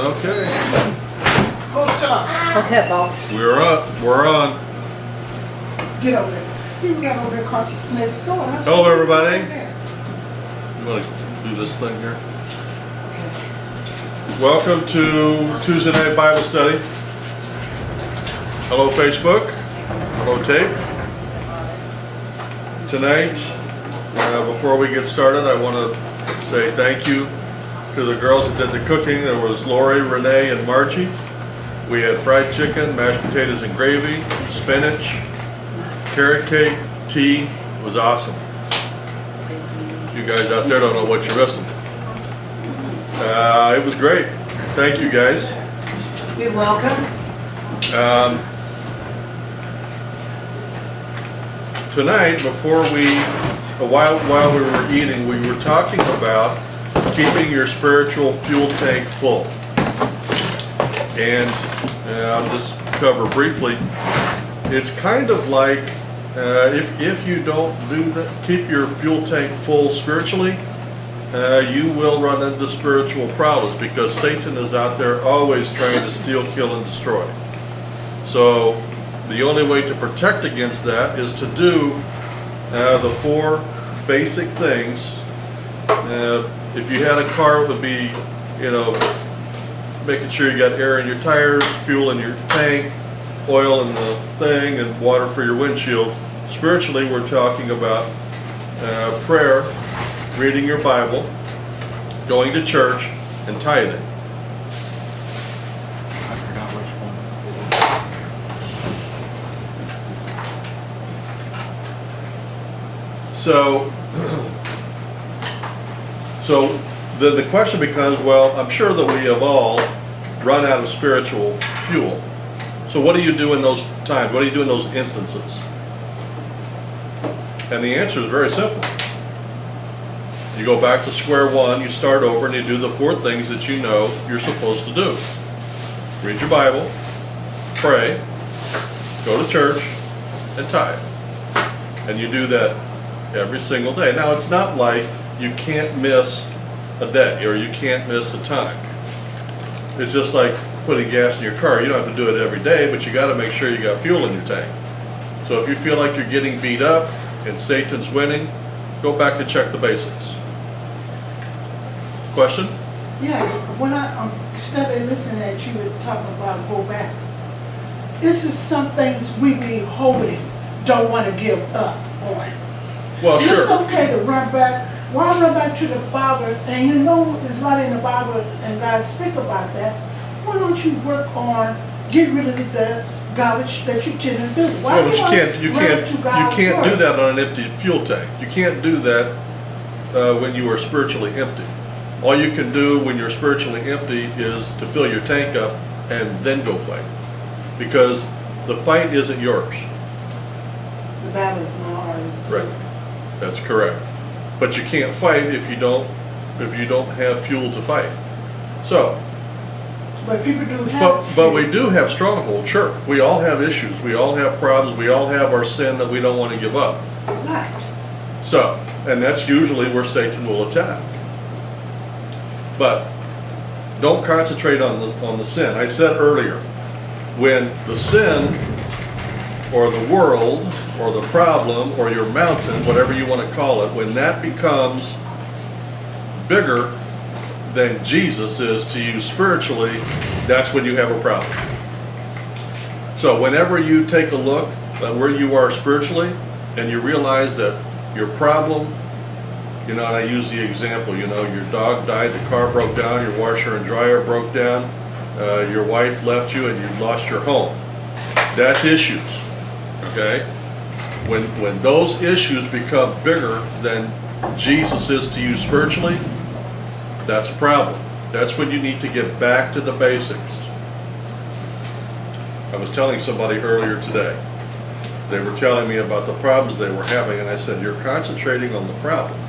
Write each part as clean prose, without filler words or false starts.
Okay, Go sit down. Okay, boss. we're up. We're on. Get over there. You got over there across the next door. That's Hello, what everybody. over there. You want to do this thing here? Welcome to Tuesday Night Bible Study. Hello, Facebook. Hello, tape. Tonight, before we get started, I want to say thank you to the girls that did the cooking. There was Lori, Renee, and Margie. We had fried chicken, mashed potatoes and gravy, spinach, carrot cake, tea. It was awesome. You guys out there don't know what you're missing. It was great. Thank you, guys. You're welcome. Tonight, while we were eating, we were talking about keeping your spiritual fuel tank full. And I'll just cover briefly. It's kind of like if you don't do that, keep your fuel tank full spiritually, you will run into spiritual problems because Satan is out there always trying to steal, kill, and destroy. So the only way to protect against that is to do the four basic things. If you had a car, it would be, making sure you got air in your tires, fuel in your tank, oil in the thing, and water for your windshields. Spiritually, we're talking about prayer, reading your Bible, going to church, and tithing. I forgot which one. So the question becomes, well, I'm sure that we have all run out of spiritual fuel. So what do you do in those times? What do you do in those instances? And the answer is very simple. You go back to square one, you start over, and you do the four things that you know you're supposed to do. Read your Bible, pray, go to church, and tithe. And you do that every single day. Now, it's not like you can't miss a day or you can't miss a time. It's just like putting gas in your car. You don't have to do it every day, but you got to make sure you got fuel in your tank. So if you feel like you're getting beat up and Satan's winning, go back and check the basics. Question? Yeah, when I started listening at you and talking about go back, this is some things we be holding, don't want to give up on. Well, It's sure. okay to run back. Why run back to the Bible? And you know it's right in the Bible, and God speak about that. Why don't you work on get rid of the garbage that you didn't do? Why Well, but you can't do that. that on an empty fuel tank. You can't do that when you are spiritually empty. All you can do when you're spiritually empty is to fill your tank up and then go fight. Because the fight isn't yours. The battle is not ours. Right. That's correct. But you can't fight if you don't have fuel to fight. So, But people do have. but we do have strongholds, sure. We all have issues. We all have problems. We all have our sin that we don't want to give up. Right. So, and that's usually where Satan will attack. But don't concentrate on the sin. I said earlier, when the sin or the world or the problem or your mountain, whatever you want to call it, when that becomes bigger than Jesus is to you spiritually, that's when you have a problem. So whenever you take a look at where you are spiritually and you realize that your problem, and I use the example, your dog died, the car broke down, your washer and dryer broke down, your wife left you and you lost your home. That's issues, okay? When those issues become bigger than Jesus is to you spiritually, that's a problem. That's when you need to get back to the basics. I was telling somebody earlier today, they were telling me about the problems they were having, and I said, you're concentrating on the problem.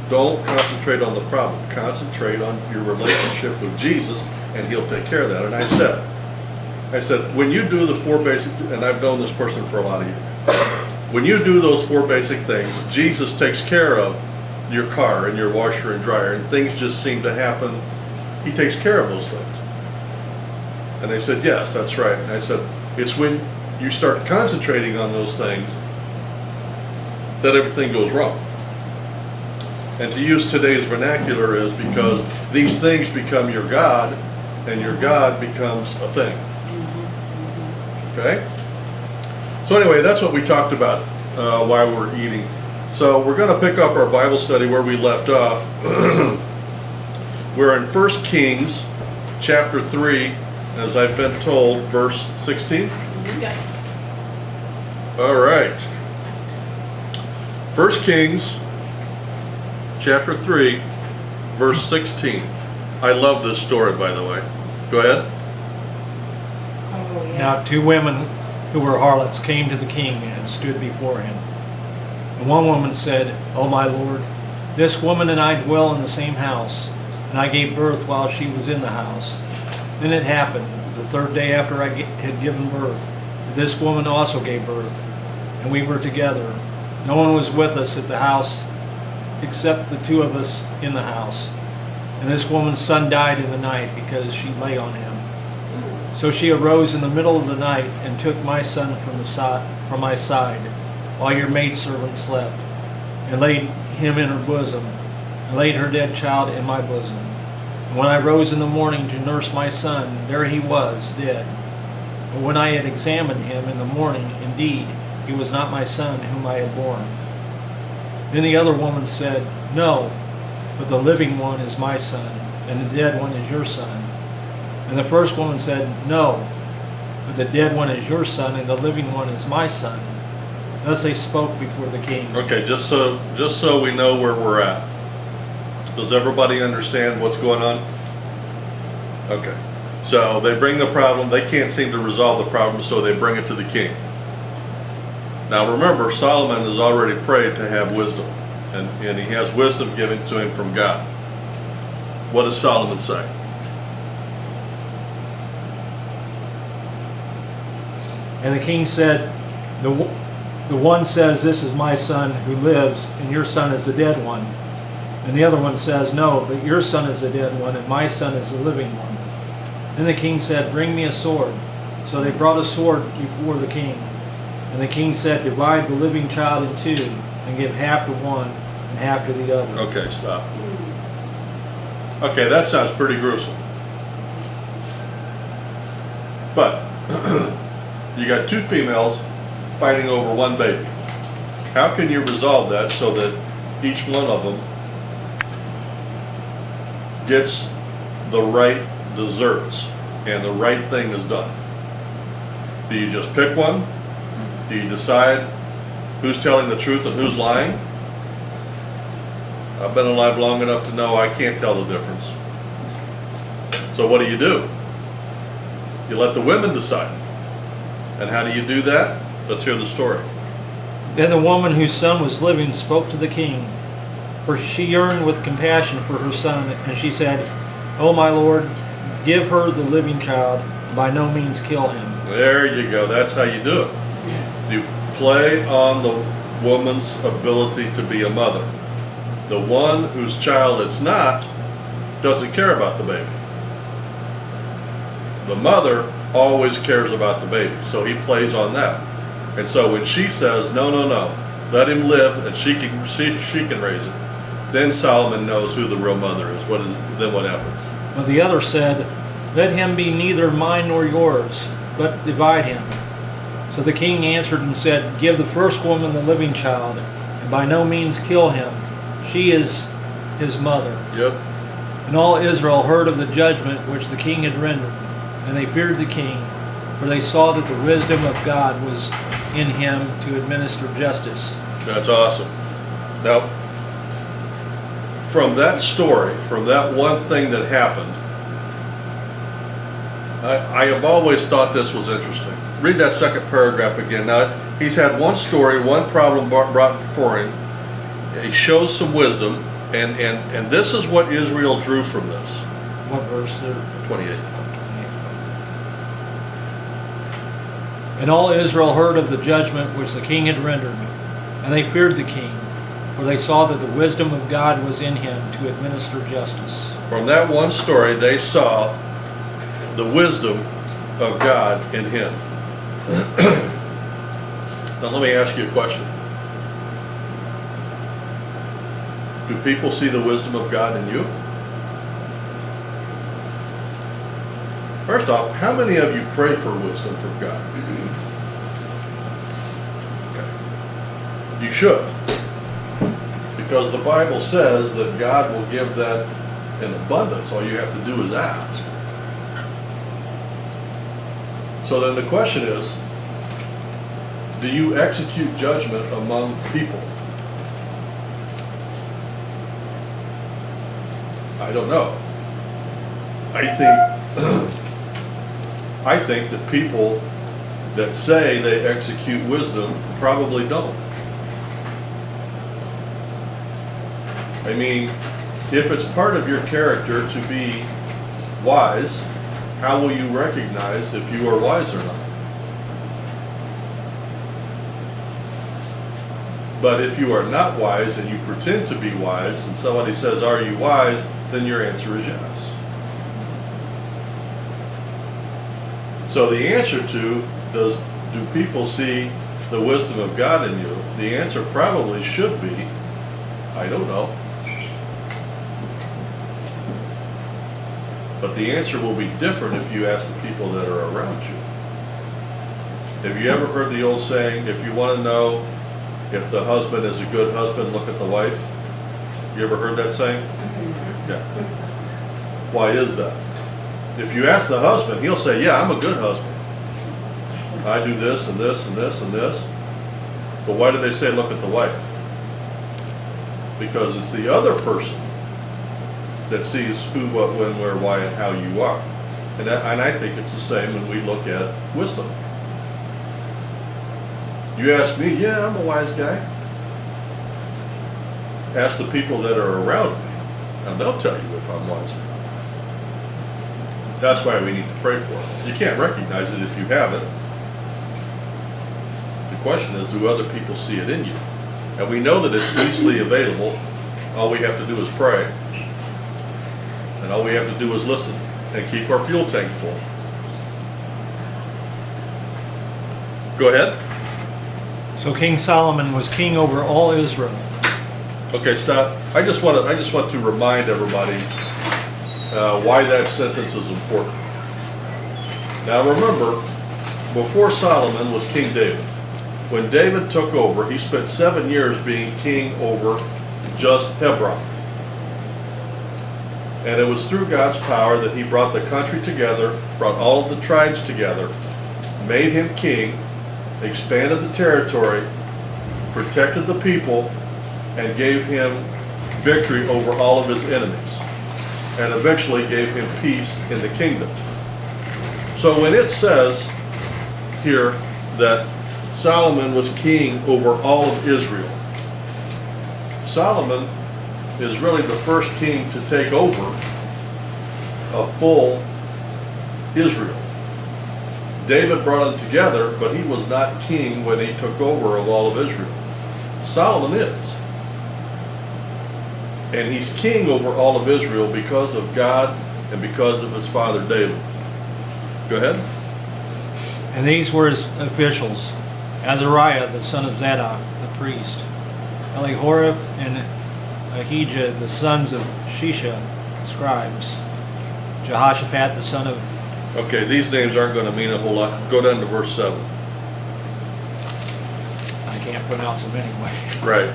Don't concentrate on the problem. Concentrate on your relationship with Jesus, and He'll take care of that. And I said, when you do the four basic, and I've known this person for a lot of years, when you do those four basic things, Jesus takes care of your car and your washer and dryer, and things just seem to happen He takes care of those things. And they said, yes, that's right. And I said, it's when you start concentrating on those things that everything goes wrong. And to use today's vernacular is because these things become your God, and your God becomes a thing. Okay? So anyway, that's what we talked about while we're eating. So we're going to pick up our Bible study where we left off. We're in 1 Kings chapter 3, as I've been told, verse 16. Yeah. All right. 1 Kings chapter 3, verse 16. I love this story, by the way. Go ahead. Oh, yeah. Now 2 women who were harlots came to the king and stood before him. And one woman said, "O my lord, this woman and I dwell in the same house, and I gave birth while she was in the house. Then it happened, the 3rd day after I had given birth, that this woman also gave birth, and we were together. No one was with us at the house except the 2 of us in the house. And this woman's son died in the night because she lay on him. So she arose in the middle of the night and took my son from my side, while your maidservant slept, and laid him in her bosom, and laid her dead child in my bosom. And when I rose in the morning to nurse my son, there he was, dead. But when I had examined him in the morning, indeed, he was not my son whom I had borne." Then the other woman said, "No, but the living one is my son, and the dead one is your son." And the first woman said, "No, but the dead one is your son, and the living one is my son." Thus they spoke before the king. Okay, just so we know where we're at. Does everybody understand what's going on? Okay. So they bring the problem, they can't seem to resolve the problem, so they bring it to the king. Now remember, Solomon has already prayed to have wisdom, and he has wisdom given to him from God. What does Solomon say? And the king said, the one says, "This is my son who lives, and your son is the dead one." And the other one says, "No, but your son is the dead one, and my son is the living one." Then the king said, "Bring me a sword." So they brought a sword before the king. And the king said, "Divide the living child in 2, and give half to one and half to the other." Okay, stop. Okay, that sounds pretty gruesome. But you got 2 females fighting over one baby. How can you resolve that so that each one of them gets the right desserts and the right thing is done? Do you just pick one? Do you decide who's telling the truth and who's lying? I've been alive long enough to know I can't tell the difference. So what do? You let the women decide. And how do you do that? Let's hear the story. Then the woman whose son was living spoke to the king, for she yearned with compassion for her son, and she said, "O my lord, give her the living child, and by no means kill him." There you go. That's how you do it. You play on the woman's ability to be a mother. The one whose child it's not doesn't care about the baby. The mother always cares about the baby, so he plays on that. And so when she says, no, let him live and she can raise it, then Solomon knows who the real mother is. Then what happens? But the other said, "Let him be neither mine nor yours, but divide him." So the king answered and said, "Give the first woman the living child, and by no means kill him. She is his mother." Yep. And all Israel heard of the judgment which the king had rendered, and they feared the king, for they saw that the wisdom of God was in him to administer justice. That's awesome. Now, from that story, from that one thing that happened, I have always thought this was interesting. Read that second paragraph again. Now, he's had one story, one problem brought before him. He shows some wisdom, and this is what Israel drew from this. What verse? 28. And all Israel heard of the judgment which the king had rendered, and they feared the king. for they saw that the wisdom of God was in him to administer justice. From that one story, they saw the wisdom of God in him. Now let me ask you a question. Do people see the wisdom of God in you? First off, how many of you pray for wisdom from God? Okay. You should. Because the Bible says that God will give that in abundance. All you have to do is ask. So then the question is, do you execute judgment among people? I don't know. I think that people that say they execute wisdom probably don't. I mean, if it's part of your character to be wise, how will you recognize if you are wise or not? But if you are not wise and you pretend to be wise and somebody says, "Are you wise?" then your answer is yes. So the answer to do people see the wisdom of God in you? The answer probably should be, I don't know. But the answer will be different if you ask the people that are around you. Have you ever heard the old saying, if you want to know if the husband is a good husband, look at the wife? You ever heard that saying? Yeah. Why is that? If you ask the husband, he'll say, yeah, I'm a good husband. I do this and this and this and this. But why do they say look at the wife? Because it's the other person that sees who, what, when, where, why, and how you are. And I think it's the same when we look at wisdom. You ask me, yeah, I'm a wise guy. Ask the people that are around me, and they'll tell you if I'm wise or not. That's why we need to pray for it. You can't recognize it if you haven't. The question is, do other people see it in you? And we know that it's easily available. All we have to do is pray. And all we have to do is listen and keep our fuel tank full. Go ahead. So King Solomon was king over all Israel. Okay, stop. I just want to remind everybody why that sentence is important. Now remember, before Solomon was King David. When David took over, he spent 7 years being king over just Hebron. And it was through God's power that he brought the country together, brought all of the tribes together, made him king, expanded the territory, protected the people, and gave him victory over all of his enemies, and eventually gave him peace in the kingdom. So when it says here that Solomon was king over all of Israel, Solomon is really the first king to take over a full Israel. David brought them together, but he was not king when he took over of all of Israel. Solomon is. And he's king over all of Israel because of God and because of his father David. Go ahead. And these were his officials: Azariah, the son of Zadok, the priest; Elihoreph and Ahijah, the sons of Shisha, scribes; Jehoshaphat, the son of... Okay, these names aren't going to mean a whole lot. Go down to verse 7. I can't pronounce them anyway. Right.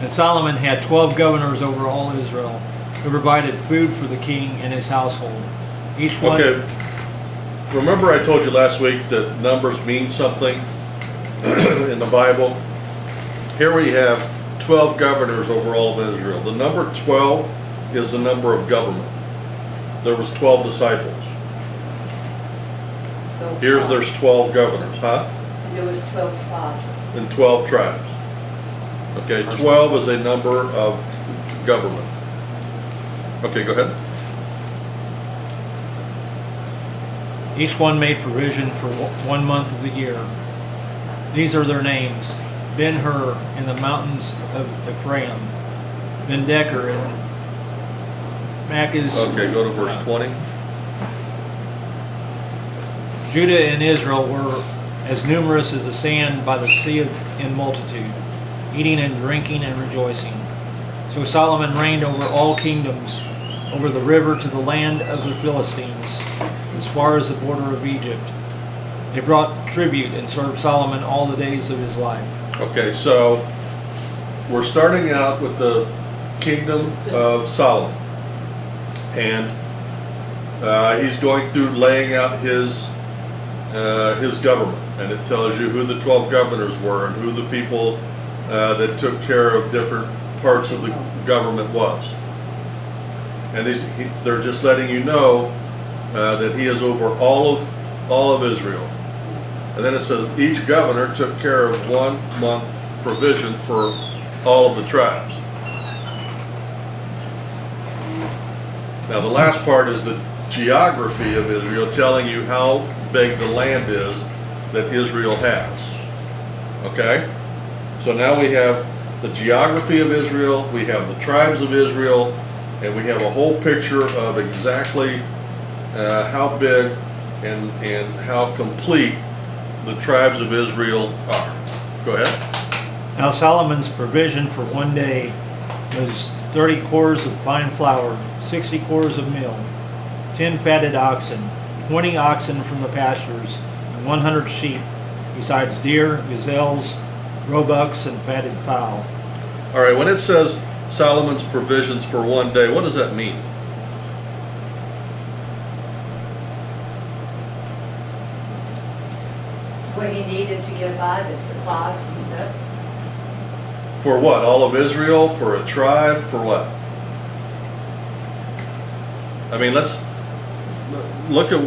And Solomon had 12 governors over all Israel, who provided food for the king and his household. Each one... Okay. Remember I told you last week that numbers mean something in the Bible? Here we have 12 governors over all of Israel. The number 12 is the number of government. There was 12 disciples. There's 12 governors, huh? There was 12 tribes. And 12 tribes. Okay, 12 is a number of government. Okay, go ahead. Each one made provision for 1 month of the year. These are their names: Ben-Hur in the mountains of Ephraim, Ben-Decker in Machaz. Okay, go to verse 20. Judah and Israel were as numerous as the sand by the sea in multitude, eating and drinking and rejoicing. So Solomon reigned over all kingdoms, over the river to the land of the Philistines, as far as the border of Egypt. They brought tribute and served Solomon all the days of his life. Okay, so we're starting out with the kingdom of Solomon. And he's going through laying out his government. And it tells you who the 12 governors were and who the people that took care of different parts of the government was. And they're just letting you know that he is over all of Israel. And then it says each governor took care of 1 month provision for all of the tribes. Now the last part is the geography of Israel, telling you how big the land is that Israel has. Okay? So now we have the geography of Israel, we have the tribes of Israel, and we have a whole picture of exactly how big and how complete the tribes of Israel are. Go ahead. Now Solomon's provision for one day was 30 cores of fine flour, 60 cores of meal, 10 fatted oxen, 20 oxen from the pastures, and 100 sheep, besides deer, gazelles, roebucks, and fatted fowl. All right, when it says Solomon's provisions for one day, what does that mean? What he needed to get by, the supplies and stuff. For what? All of Israel? For a tribe? For what? I mean, let's look at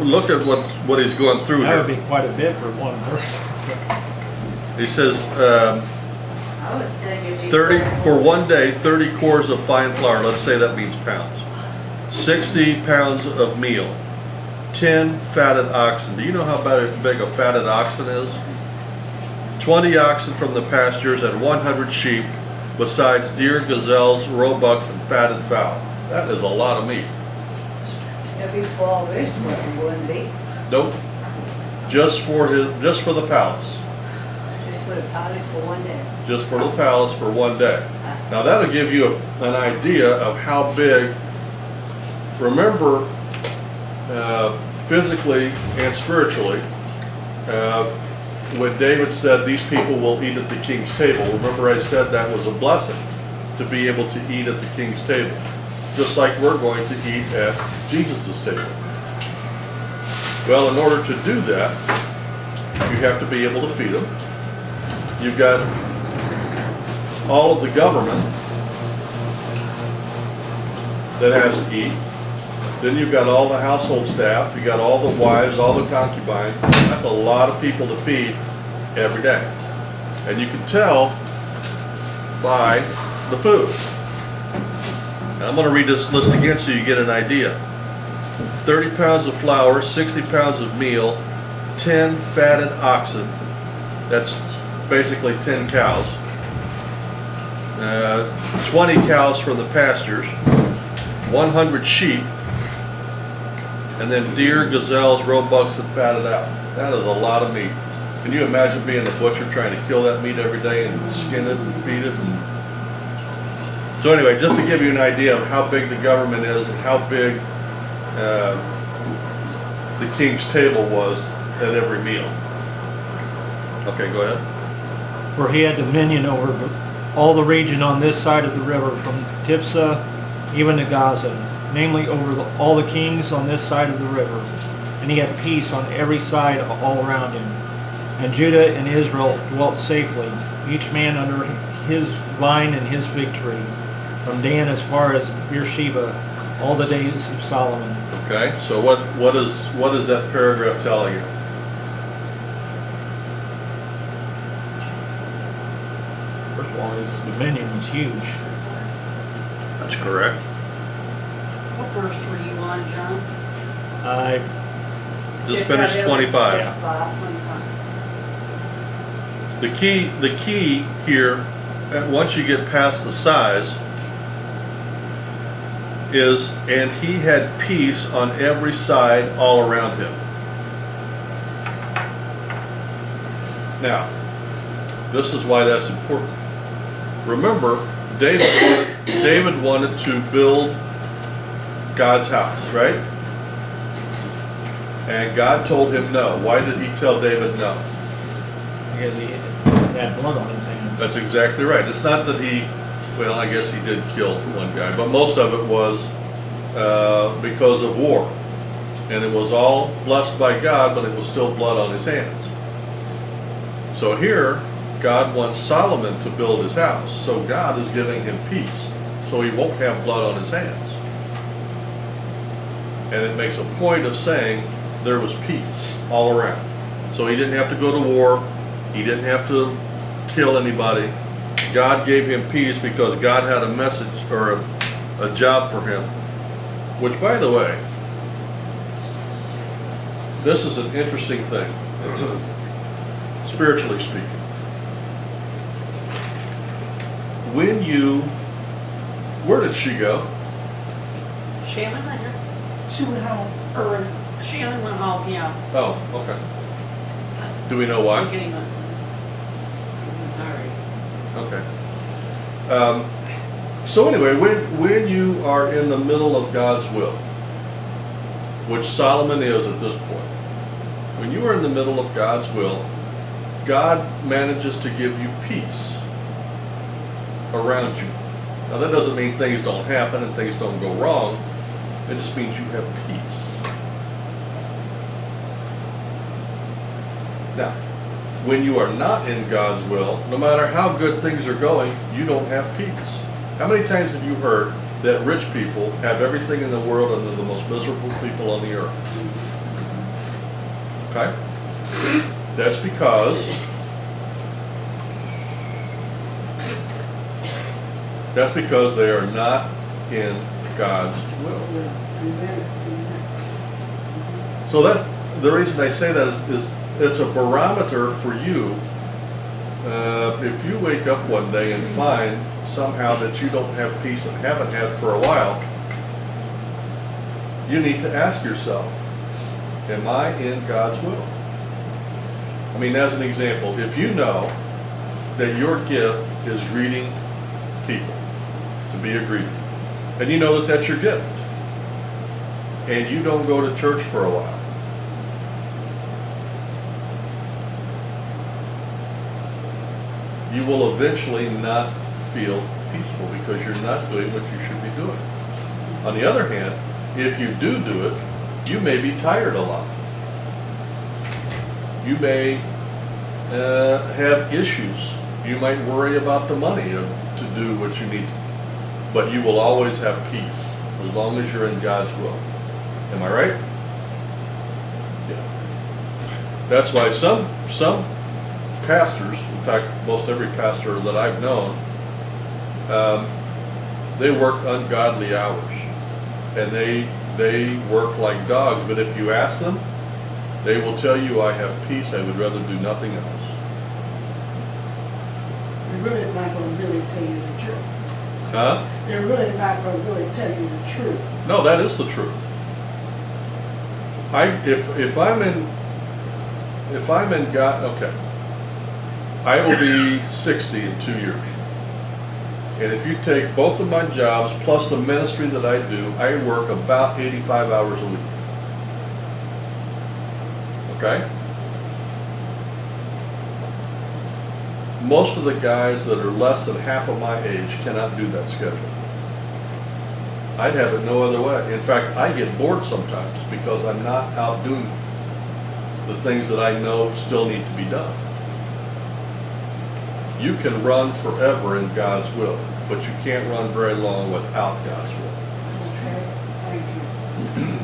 what he's going through That would here. be quite a bit for one person. He says I would say it'd be 30 for one day, 30 cores of fine flour. Let's say that means pounds. 60 pounds of meal. 10 fatted oxen. Do you know how big a fatted oxen is? 20 oxen from the pastures and 100 sheep, besides deer, gazelles, roebucks, and fatted fowl. That is a lot of meat. It'd be for all Israel, wouldn't be? Nope. Just for the palace. Just for the palace for one day. Just for the palace for one day. Now that'll give you an idea of how big. Remember, physically and spiritually, when David said, "These people will eat at the king's table," remember I said that was a blessing to be able to eat at the king's table, just like we're going to eat at Jesus' table. Well, in order to do that, you have to be able to feed them. You've got all of the government that has to eat. Then you've got all the household staff, you got all the wives, all the concubines. That's a lot of people to feed every day. And you can tell by the food. And I'm going to read this list again so you get an idea. 30 pounds of flour, 60 pounds of meal, 10 fatted oxen. That's basically 10 cows. 20 cows from the pastures, 100 sheep, and then deer, gazelles, roebucks, and fatted out. That is a lot of meat. Can you imagine being a butcher trying to kill that meat every day and skin it and feed it? So anyway, just to give you an idea of how big the government is and how big the king's table was at every meal. Okay, go ahead. For he had dominion over all the region on this side of the river, from Tifsa even to Gaza, namely over all the kings on this side of the river. And he had peace on every side all around him. And Judah and Israel dwelt safely, each man under his vine and his fig tree, from Dan as far as Beersheba, all the days of Solomon. Okay, so what is that paragraph telling you? First of all, his dominion was huge. That's correct. What verse were you on, John? I Just finished 25. Yeah. 25. The key here, once you get past the size, is, and he had peace on every side all around him. Now, this is why that's important. Remember, David wanted to build God's house, right? And God told him no. Why did he tell David no? Because he had blood on his hands. That's exactly right. It's not that well, I guess he did kill one guy, but most of it was because of war. And it was all blessed by God, but it was still blood on his hands. So here, God wants Solomon to build his house. So God is giving him peace, so he won't have blood on his hands. And it makes a point of saying there was peace all around. So he didn't have to go to war. He didn't have to kill anybody. God gave him peace because God had a message or a job for him. Which, by the way, this is an interesting thing, spiritually speaking. Where did she go? Shannon there. She went home. Or Shannon went home, yeah. Oh, okay. Do we know I'm why? getting a. Sorry. Okay. So anyway, when you are in the middle of God's will, which Solomon is at this point, when you are in the middle of God's will, God manages to give you peace around you. Now that doesn't mean things don't happen and things don't go wrong. It just means you have peace. Now, when you are not in God's will, no matter how good things are going, you don't have peace. How many times have you heard that rich people have everything in the world and they're the most miserable people on the earth? Okay? That's because they are not in God's will. So that the reason I say that is it's a barometer for you. If you wake up one day and find somehow that you don't have peace and haven't had for a while, you need to ask yourself, am I in God's will? I mean, as an example, if you know that your gift is greeting people, to be a greeter, and you know that that's your gift, and you don't go to church for a while, you will eventually not feel peaceful because you're not doing what you should be doing. On the other hand, if you do it, you may be tired a lot. You may have issues. You might worry about the money to do what you need to. But you will always have peace as long as you're in God's will. Am I right? Yeah. That's why some pastors, in fact, most every pastor that I've known, they work ungodly hours, and they work like dogs. But if you ask them, they will tell you, "I have peace. I would rather do nothing else." They're really not going to really tell you the truth. Huh? They're really not going to really tell you the truth. No, that is the truth. If I'm in God, okay. I will be 60 in 2 years. And if you take both of my jobs plus the ministry that I do, I work about 85 hours a week. Okay? Most of the guys that are less than half of my age cannot do that schedule. I'd have it no other way. In fact, I get bored sometimes because I'm not out doing the things that I know still need to be done. You can run forever in God's will, but you can't run very long without God's will. Okay, thank you.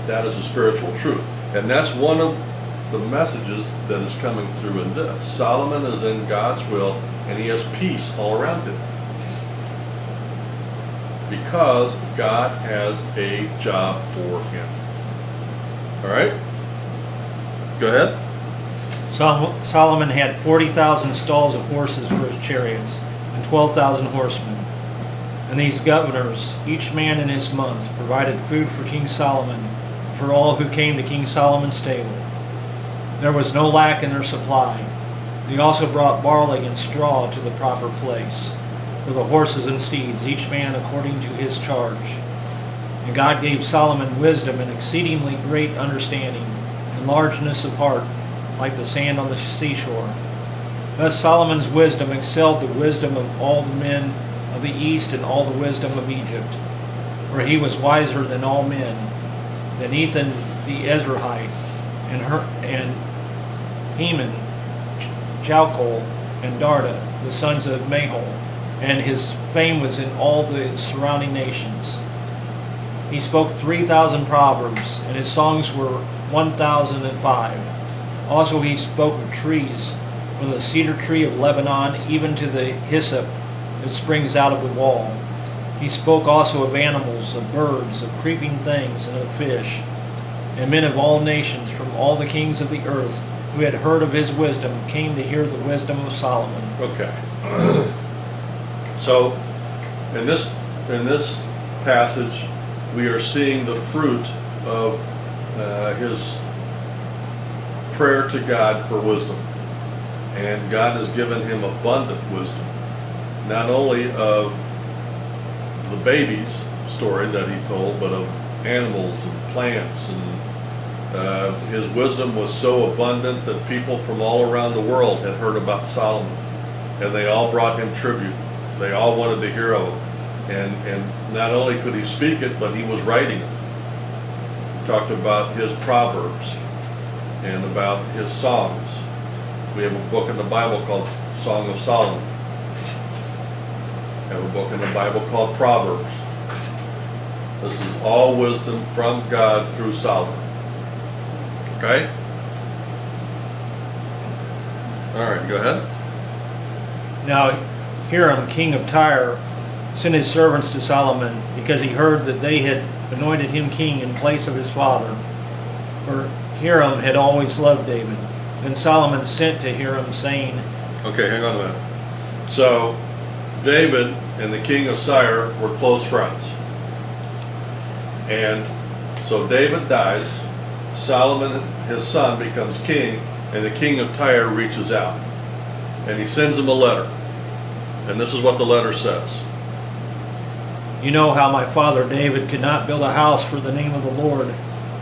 That is a spiritual truth. And that's one of the messages that is coming through in this. Solomon is in God's will, and he has peace all around him. Because God has a job for him. All right? Go ahead. Solomon had 40,000 stalls of horses for his chariots and 12,000 horsemen. And these governors, each man in his month, provided food for King Solomon and for all who came to King Solomon's table. There was no lack in their supply. They also brought barley and straw to the proper place for the horses and steeds, each man according to his charge. And God gave Solomon wisdom and exceedingly great understanding and largeness of heart, like the sand on the seashore. Thus Solomon's wisdom excelled the wisdom of all the men of the east and all the wisdom of Egypt, for he was wiser than all men, than Ethan the Ezrahite, and Heman, Jalcol, and Darda, the sons of Mahol, and his fame was in all the surrounding nations. He spoke 3,000 proverbs, and his songs were 1,005. Also he spoke of trees, from the cedar tree of Lebanon even to the hyssop that springs out of the wall. He spoke also of animals, of birds, of creeping things, and of fish. And men of all nations, from all the kings of the earth, who had heard of his wisdom, came to hear the wisdom of Solomon. Okay. So, in this passage, we are seeing the fruit of his prayer to God for wisdom. And God has given him abundant wisdom, not only of the baby's story that he told, but of animals and plants. And his wisdom was so abundant that people from all around the world had heard about Solomon, and they all brought him tribute. They all wanted to hear of him. And not only could he speak it, but he was writing it. He talked about his proverbs and about his songs. We have a book in the Bible called Song of Solomon. We have a book in the Bible called Proverbs. This is all wisdom from God through Solomon. Okay? All right, go ahead. Now Hiram, king of Tyre, sent his servants to Solomon because he heard that they had anointed him king in place of his father. For Hiram had always loved David. Then Solomon sent to Hiram, saying, Okay, hang on a minute. So, David and the king of Tyre were close friends. And so David dies, Solomon, his son, becomes king, and the king of Tyre reaches out. And he sends him a letter. And this is what the letter says. You know how my father David could not build a house for the name of the Lord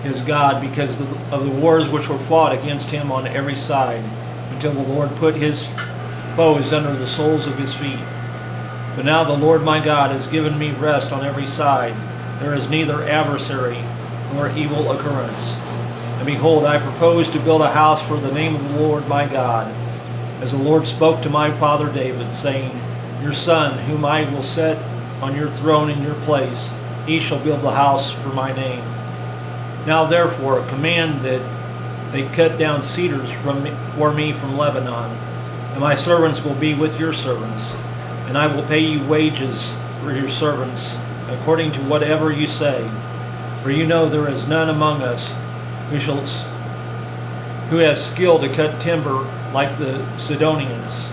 his God because of the wars which were fought against him on every side, until the Lord put his foes under the soles of his feet. But now the Lord my God has given me rest on every side. There is neither adversary nor evil occurrence. And behold, I propose to build a house for the name of the Lord my God, as the Lord spoke to my father David, saying, Your son, whom I will set on your throne in your place, he shall build the house for my name. Now therefore command that they cut down cedars for me from Lebanon, and my servants will be with your servants, and I will pay you wages for your servants, according to whatever you say. For you know there is none among us who has skill to cut timber like the Sidonians.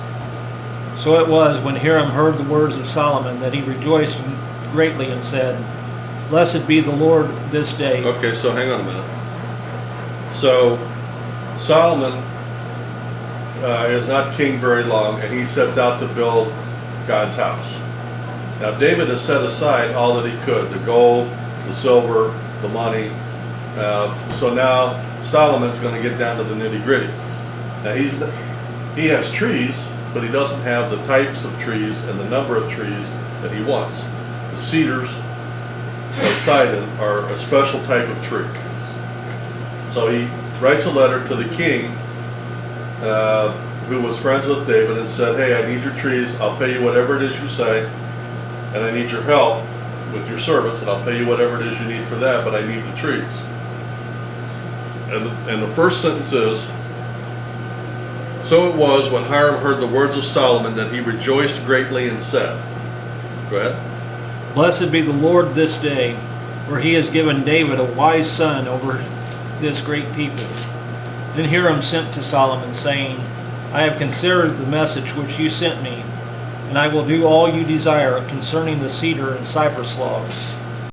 So it was when Hiram heard the words of Solomon that he rejoiced greatly and said, Blessed be the Lord this day. Okay, so hang on a minute. So Solomon is not king very long, and he sets out to build God's house. Now David has set aside all that he could, the gold, the silver, the money. So now Solomon's going to get down to the nitty-gritty. Now he has trees, but he doesn't have the types of trees and the number of trees that he wants. The cedars of Sidon are a special type of tree. So he writes a letter to the king, who was friends with David, and said, Hey, I need your trees, I'll pay you whatever it is you say, and I need your help with your servants, and I'll pay you whatever it is you need for that, but I need the trees. And the first sentence is, So it was when Hiram heard the words of Solomon that he rejoiced greatly and said, Go ahead. Blessed be the Lord this day, for he has given David a wise son over this great people. Then Hiram sent to Solomon, saying, I have considered the message which you sent me, and I will do all you desire concerning the cedar and cypress logs.